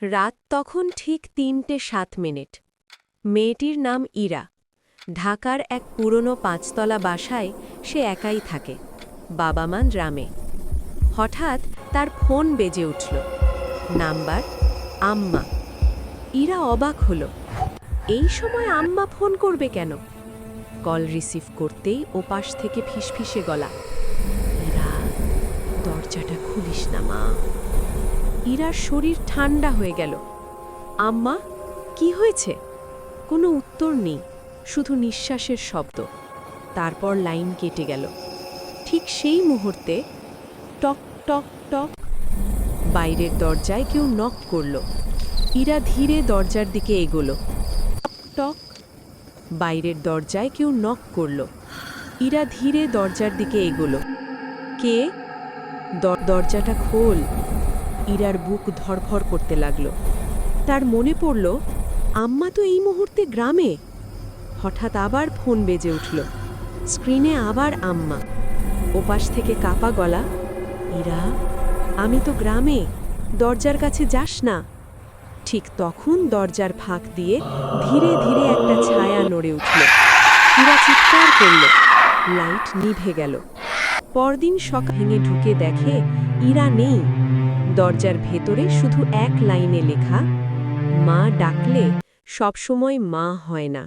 রাত তখন ঠিক ৩:০৭। মেয়েটির নাম ইরা। ঢাকার এক পুরনো ৫তলা বাসায় সে একাই থাকে। বাবা মা গ্রামে। হঠাৎ তার ফোন বেজে উঠল। নাম্বার আম্মা। ইরা অবাক হল। এই সময় আম্মা ফোন করবে কেন? কল রিসিভ করতেই ওপাশ থেকে ফিসফিসে গলা, ইরা, দরজাটা খুলিস না মা। ইরার শরীর ঠান্ডা হয়ে গেল। আম্মা, কি হয়েছে? কোনো উত্তর নেই, শুধু নিঃশ্বাসের শব্দ। তারপর লাইন কেটে গেল। ঠিক সেই মুহূর্তে টক টক টক বাইরের দরজায় কেউ নক করল। ইরা ধীরে দরজার দিকে এগোল। টক বাইরের দরজায় কেউ নক করল। ইরা ধীরে দরজার দিকে এগোল। কে? দরজাটা খোল। ইরার বুক ধড়ফড় করতে লাগল। তার মনে পড়ল, আম্মা তো এই মুহূর্তে গ্রামে। হঠাৎ আবার ফোন বেজে উঠল। স্ক্রিনে আবার আম্মা। ওপাশ থেকে কাপা গলা, ইরা, আমি তো গ্রামে, দরজার কাছে যাস না। ঠিক তখন দরজার ফাঁক দিয়ে ধীরে ধীরে একটা ছায়া নড়ে উঠল। ইরা চিৎকার করল। লাইট নিভে গেল। পরদিন সকাল ভেঙে ঢুকে দেখে ইরা নেই। দরজার ভেতরে শুধু এক লাইনে লেখা, মা ডাকলে সবসময় মা হয় না।